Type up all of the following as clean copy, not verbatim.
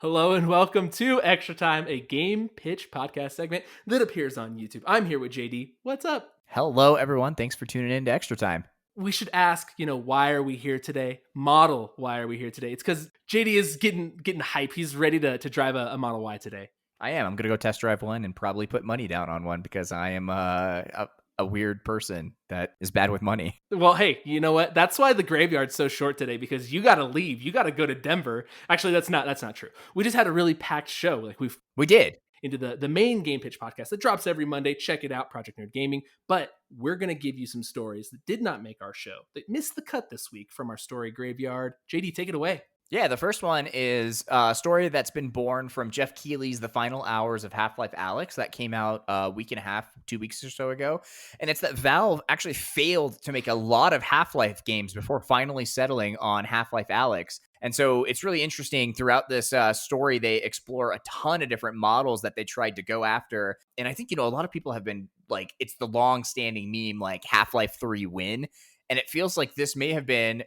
Hello and welcome to Extra Time, a game pitch podcast segment that appears on YouTube. I'm here with JD. What's up? Hello, everyone. Thanks for tuning in to Extra Time. We should ask, why are we here today? Model, why are we here today? It's because JD is getting hype. He's ready to drive a Model Y today. I am. I'm going to go test drive one and probably put money down on one because I am a weird person that is bad with money. Well, hey, you know what? That's why the graveyard's so short today, because you got to leave. You got to go to Denver. Actually, that's not true. We just had a really packed show. Like we did. Into the main Game Pitch podcast that drops every Monday. Check it out, Project Nerd Gaming. But we're going to give you some stories that did not make our show, that missed the cut this week from our story graveyard. JD, take it away. Yeah, the first one is a story that's been born from Jeff Keighley's The Final Hours of Half-Life Alyx that came out a week and a half, 2 weeks or so ago. And it's that Valve actually failed to make a lot of Half-Life games before finally settling on Half-Life Alyx. And so it's really interesting. Throughout this story, they explore a ton of different models that they tried to go after. And I think, a lot of people have been like, it's the long-standing meme, like Half-Life 3 win. And it feels like this may have been,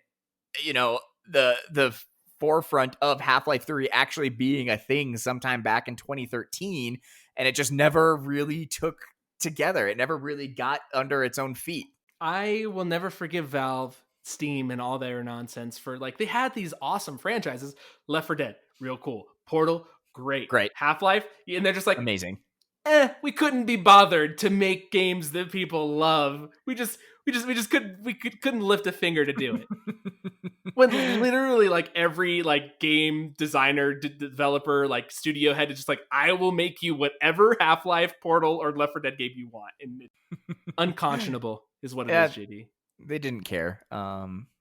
the forefront of Half-Life 3 actually being a thing sometime back in 2013, and it just never really took together. It never really got under its own feet. I will never forgive Valve, Steam, and all their nonsense for, they had these awesome franchises. Left 4 Dead, real cool. Portal, great. Half-Life, and they're just like, amazing. We couldn't be bothered to make games that people love. We couldn't lift a finger to do it. When literally every game designer, developer, studio head is just I will make you whatever Half-Life, Portal, or Left 4 Dead game you want. And unconscionable is what it is, JD. They didn't care.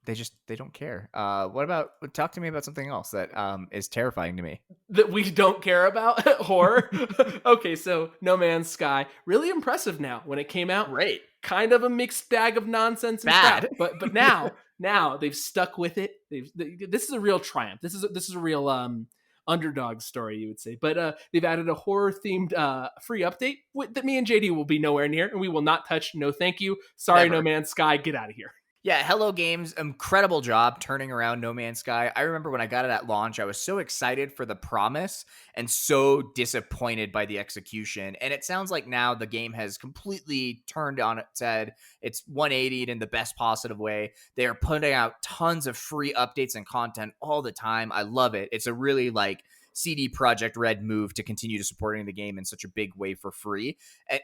They don't care. Talk to me about something else that is terrifying to me. That we don't care about? Horror? Okay, so No Man's Sky. Really impressive now. When it came out, great. Kind of a mixed bag of nonsense and bad. Crap. But now they've stuck with it. This is a real triumph. This is a real underdog story, you would say. But they've added a horror-themed free update that me and JD will be nowhere near, and we will not touch. No thank you. Sorry, Never. No Man's Sky. Get out of here. Yeah, Hello Games, incredible job turning around No Man's Sky. I remember when I got it at launch, I was so excited for the promise and so disappointed by the execution. And it sounds like now the game has completely turned on its head. It's 180'd in the best possible way. They are putting out tons of free updates and content all the time. I love it. It's a really CD Projekt Red move to continue to supporting the game in such a big way for free.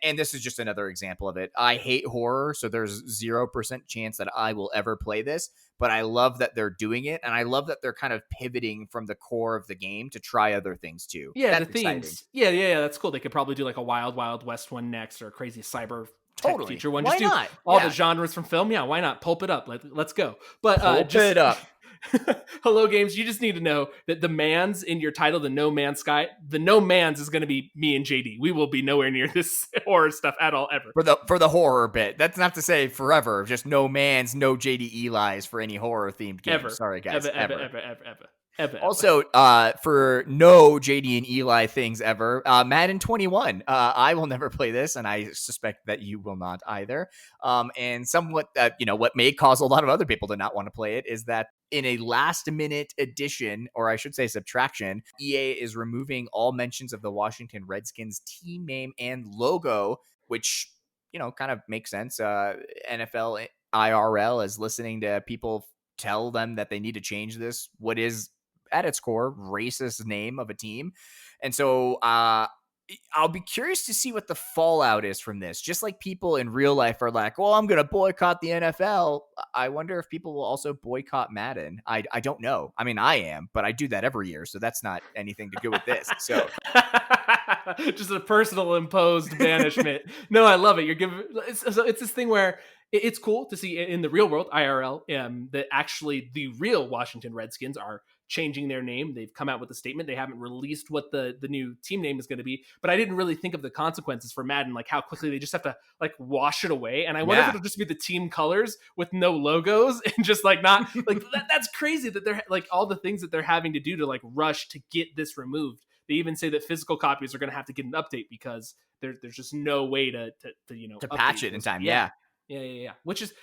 And this is just another example of it. I hate horror, so there's 0% chance that I will ever play this, but I love that they're doing it, and I love that they're kind of pivoting from the core of the game to try other things too. Yeah, that's the themes. Yeah, that's cool. They could probably do a Wild Wild West one next, or a crazy cyber tech future one. Just why not? All the genres from film. Yeah, why not? Pulp it up. Let's go. But Pulp it up. Hello Games, you just need to know that the man's in your title, the No Man's Sky, the No Man's is going to be me and JD. We will be nowhere near this horror stuff at all, ever. For the horror bit. That's not to say forever. Just No Man's, no JD Eli's for any horror themed game. Ever. Sorry guys. Ever. Also, for no JD and Eli things ever, Madden 21. I will never play this, and I suspect that you will not either. And somewhat, what may cause a lot of other people to not want to play it is that in a last-minute addition, or I should say subtraction, EA is removing all mentions of the Washington Redskins team name and logo, which, kind of makes sense. NFL IRL is listening to people tell them that they need to change this, what is at its core racist name of a team. And so I'll be curious to see what the fallout is from this. Just like people in real life are like, well, I'm going to boycott the NFL. I wonder if people will also boycott Madden. I don't know. I mean, I am, but I do that every year. So that's not anything to do with this. So just a personal imposed banishment. No, I love it. You're giving, it's this thing where it's cool to see in the real world, IRL, that actually the real Washington Redskins are changing their name. They've come out with a statement. They haven't released what the new team name is going to be, but I didn't really think of the consequences for Madden, how quickly they just have to wash it away. And I wonder if it'll just be the team colors with no logos and just not that's crazy that they're all the things that they're having to do to rush to get this removed. They even say that physical copies are going to have to get an update because there's just no way to patch it in time. Yeah. Which is,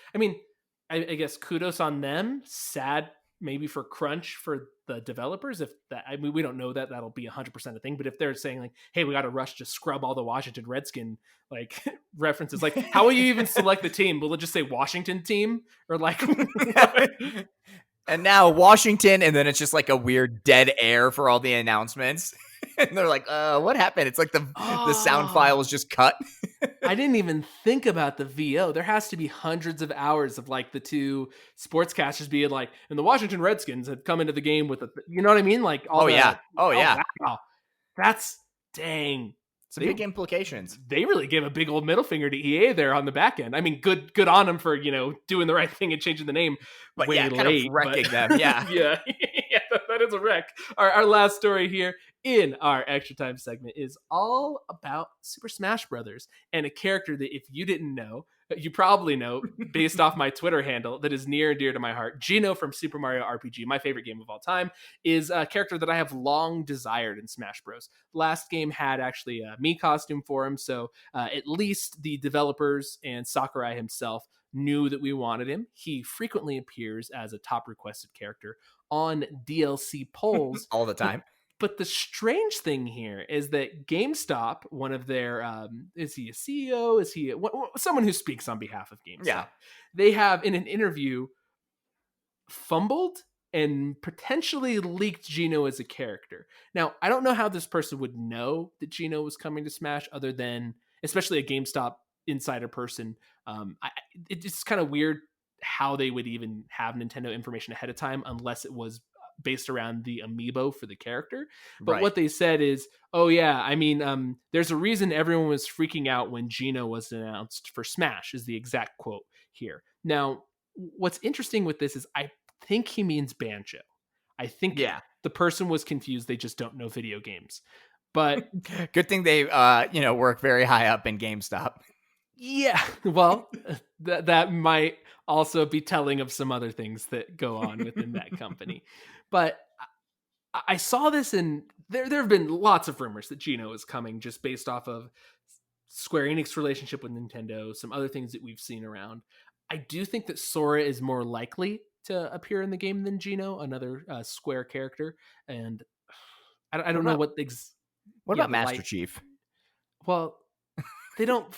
I guess kudos on them. Sad maybe for crunch for the developers. If that, I mean, we don't know that that'll be 100% a thing, but if they're saying like, hey, we got to rush to scrub all the Washington Redskin like references, like how will you even select the team? Will it just say Washington team or like what? And now Washington, and then it's just like a weird dead air for all the announcements. And they're like, what happened? It's like the sound file Oh, was just cut. I didn't even think about the VO. There has to be hundreds of hours of like the two sportscasters being like, and the Washington Redskins had come into the game with you know what I mean? Like all Oh, the, yeah. Oh, yeah. wow, that's dang. Some big implications. They really gave a big old middle finger to EA there on the back end. I mean, good on them for, doing the right thing and changing the name But way yeah, kind late. of wrecking them. Yeah. Yeah, yeah, that is a wreck. Our last story here in our extra time segment is all about Super Smash Brothers and a character that if you didn't know, you probably know based off my Twitter handle that is near and dear to my heart. Gino from Super Mario RPG, my favorite game of all time, is a character that I have long desired in Smash Bros. Last game had actually a Mii costume for him, so at least the developers and Sakurai himself knew that we wanted him. He frequently appears as a top requested character on DLC polls. All the time. But the strange thing here is that GameStop, one of their, is he a CEO? Is he someone who speaks on behalf of GameStop? Yeah. They have in an interview fumbled and potentially leaked Gino as a character. Now, I don't know how this person would know that Gino was coming to Smash other than, especially a GameStop insider person. It's kind of weird how they would even have Nintendo information ahead of time unless it was based around the amiibo for the character. But Right. what they said is, oh yeah, I mean, there's a reason everyone was freaking out when Gino was announced for Smash is the exact quote here. Now, what's interesting with this is I think he means Banjo. I think Yeah. the person was confused. They just don't know video games. But good thing they, work very high up in GameStop. yeah, well, that might also be telling of some other things that go on within that company. But I saw this, and there have been lots of rumors that Gino is coming just based off of Square Enix relationship with Nintendo, some other things that we've seen around. I do think that Sora is more likely to appear in the game than Gino, another Square character. And I don't know what about Master Chief? Well, they don't.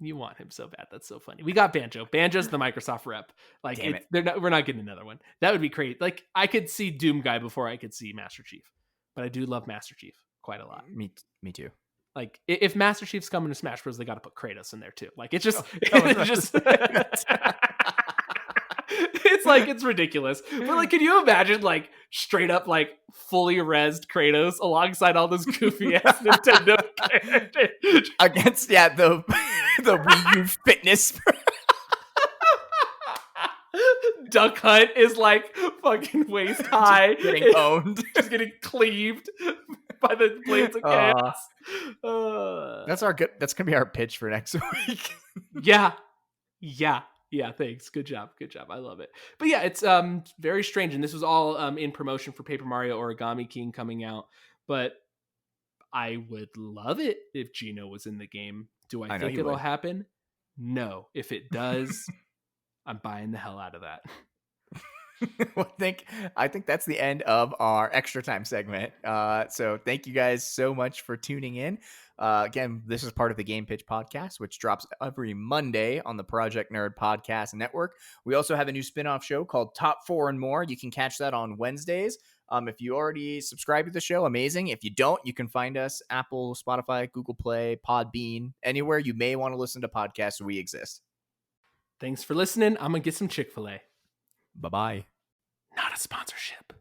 You want him so bad. That's so funny. We got Banjo. Banjo's the Microsoft rep. Like, we're not getting another one. That would be great. Like, I could see Doom Guy before I could see Master Chief, but I do love Master Chief quite a lot. Me too. Like, if Master Chief's coming to Smash Bros, they got to put Kratos in there too. Like, it's just, it's ridiculous. But like, can you imagine like straight up like fully rezzed Kratos alongside all those goofy ass Nintendo characters against the Wii U fitness? Duck Hunt is like fucking waist high, getting owned, just getting cleaved by the blades of chaos. That's gonna be our pitch for next week. Yeah. Thanks. Good job. I love it. But yeah, it's very strange, and this was all in promotion for Paper Mario Origami King coming out. But I would love it if Gino was in the game. Do I think it'll happen? No. If it does, I'm buying the hell out of that. Well, I think that's the end of our extra time segment. So thank you guys so much for tuning in. Again, this is part of the GamePitch podcast, which drops every Monday on the Project Nerd Podcast Network. We also have a new spin-off show called Top 4 and More. You can catch that on Wednesdays. If you already subscribe to the show, amazing. If you don't, you can find us Apple, Spotify, Google Play, Podbean, anywhere you may want to listen to podcasts, we exist. Thanks for listening. I'm going to get some Chick-fil-A. Bye-bye. Not a sponsorship.